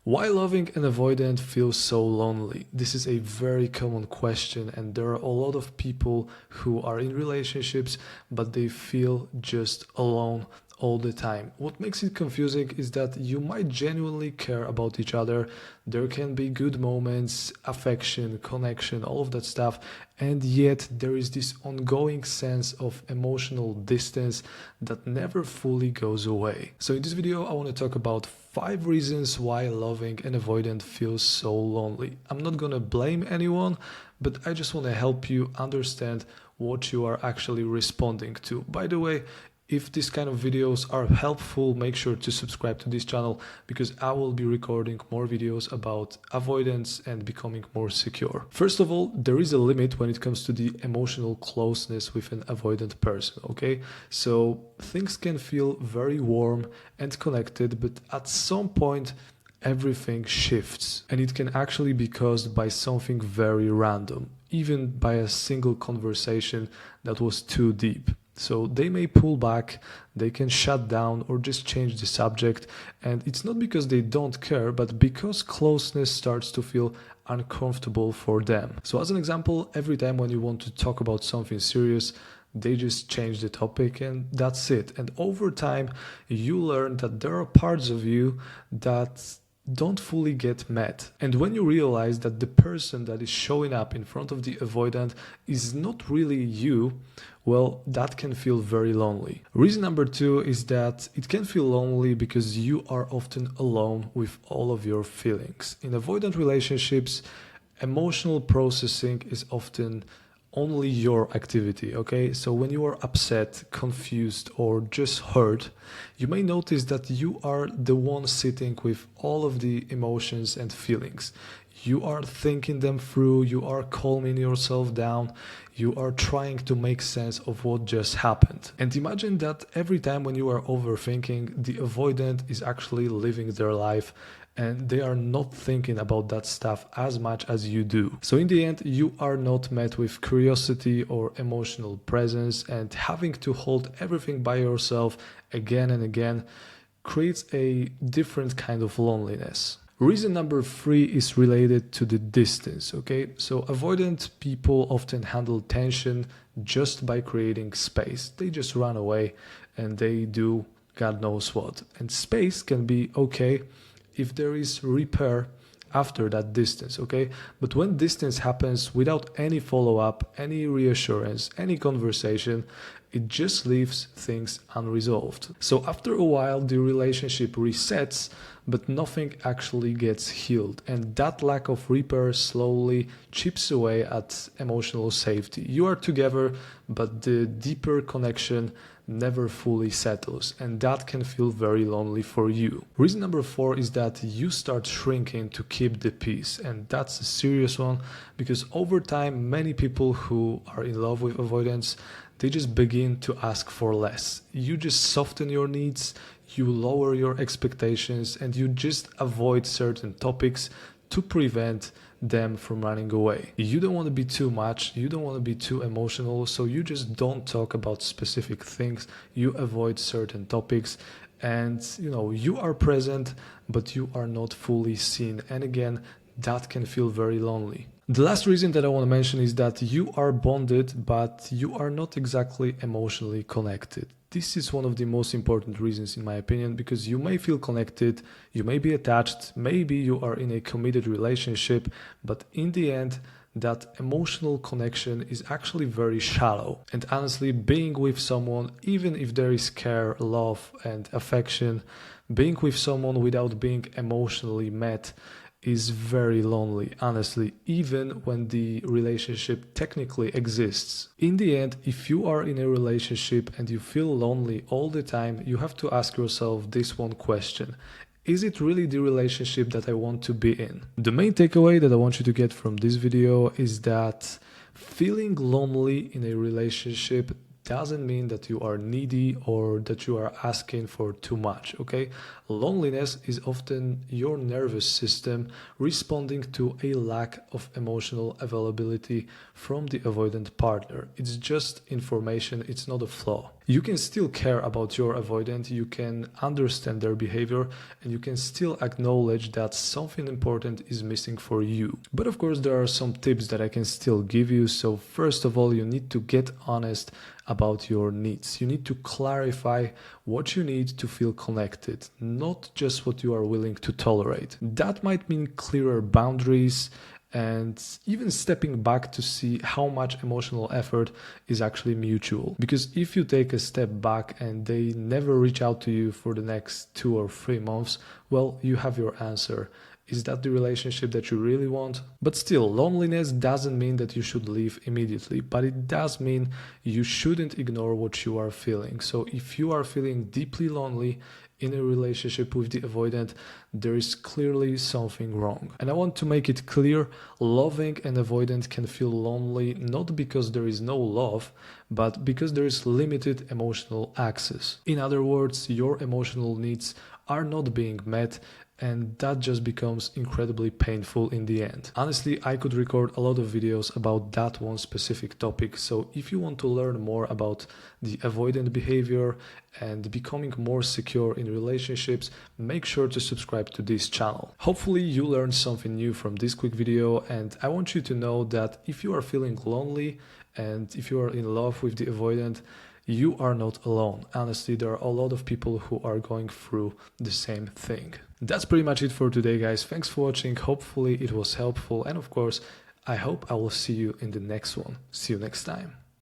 Why loving an avoidant feels so lonely? This is a very common question, and there are a lot of people who are in relationships but they feel just alone all the time. What makes it confusing is that you might genuinely care about each other. There can be good moments, affection, connection, all of that stuff, and yet there is this ongoing sense of emotional distance that never fully goes away. So in this video I want to talk about 5 reasons why loving an avoidant feels so lonely. I'm not gonna blame anyone, but I just want to help you understand what you are actually responding to. By the way, if this kind of videos are helpful, make sure to subscribe to this channel because I will be recording more videos about avoidance and becoming more secure. First of all, there is a limit when it comes to the emotional closeness with an avoidant person, okay? So things can feel very warm and connected, but at some point everything shifts, and it can actually be caused by something very random, even by a single conversation that was too deep. So they may pull back, they can shut down or just change the subject, and it's not because they don't care, but because closeness starts to feel uncomfortable for them. So as an example, every time when you want to talk about something serious, they just change the topic and that's it. And over time, you learn that there are parts of you that don't fully get met. And when you realize that the person that is showing up in front of the avoidant is not really you, well, that can feel very lonely. Reason number 2 is that it can feel lonely because you are often alone with all of your feelings. In avoidant relationships, emotional processing is often only your activity, okay? So when you are upset, confused, or just hurt, you may notice that you are the one sitting with all of the emotions and feelings. You are thinking them through, you are calming yourself down, you are trying to make sense of what just happened. And imagine that every time when you are overthinking, the avoidant is actually living their life and they are not thinking about that stuff as much as you do. So in the end, you are not met with curiosity or emotional presence, and having to hold everything by yourself again and again creates a different kind of loneliness. Reason number 3 is related to the distance, okay? So avoidant people often handle tension just by creating space. They just run away and they do God knows what. And space can be okay if there is repair after that distance, okay? But when distance happens without any follow-up, any reassurance, any conversation, it just leaves things unresolved. So after a while, the relationship resets, but nothing actually gets healed. And that lack of repair slowly chips away at emotional safety. You are together, but the deeper connection never fully settles, and that can feel very lonely for you. Reason number 4 is that you start shrinking to keep the peace, and that's a serious one because over time many people who are in love with avoidance, they just begin to ask for less. You just soften your needs, you lower your expectations, and you just avoid certain topics to prevent them from running away. You don't want to be too much, you don't want to be too emotional, so you just don't talk about specific things, you avoid certain topics, and you are present but you are not fully seen, and again that can feel very lonely. The last reason that I want to mention is that you are bonded but you are not exactly emotionally connected. This is one of the most important reasons in my opinion, because you may feel connected, you may be attached, maybe you are in a committed relationship, but in the end that emotional connection is actually very shallow. And honestly, being with someone, even if there is care, love and affection, being with someone without being emotionally met is very lonely, honestly, even when the relationship technically exists. In the end, if you are in a relationship and you feel lonely all the time, you have to ask yourself this one question: is it really the relationship that I want to be in? The main takeaway that I want you to get from this video is that feeling lonely in a relationship doesn't mean that you are needy or that you are asking for too much, okay? Loneliness is often your nervous system responding to a lack of emotional availability from the avoidant partner. It's just information, it's not a flaw. You can still care about your avoidant, you can understand their behavior, and you can still acknowledge that something important is missing for you. But of course, there are some tips that I can still give you. So first of all, you need to get honest about your needs. You need to clarify what you need to feel connected, not just what you are willing to tolerate. That might mean clearer boundaries and even stepping back to see how much emotional effort is actually mutual. Because if you take a step back and they never reach out to you for the next 2 or 3 months, well, you have your answer. Is that the relationship that you really want? But still, loneliness doesn't mean that you should leave immediately, but it does mean you shouldn't ignore what you are feeling. So if you are feeling deeply lonely in a relationship with the avoidant, there is clearly something wrong. And I want to make it clear, loving an avoidant can feel lonely not because there is no love, but because there is limited emotional access. In other words, your emotional needs are not being met, and that just becomes incredibly painful in the end. Honestly, I could record a lot of videos about that one specific topic, so if you want to learn more about the avoidant behavior and becoming more secure in relationships, make sure to subscribe to this channel. Hopefully you learned something new from this quick video, and I want you to know that if you are feeling lonely and if you are in love with the avoidant, you are not alone. Honestly, there are a lot of people who are going through the same thing. That's pretty much it for today, guys. Thanks for watching. Hopefully it was helpful. And of course, I hope I will see you in the next one. See you next time.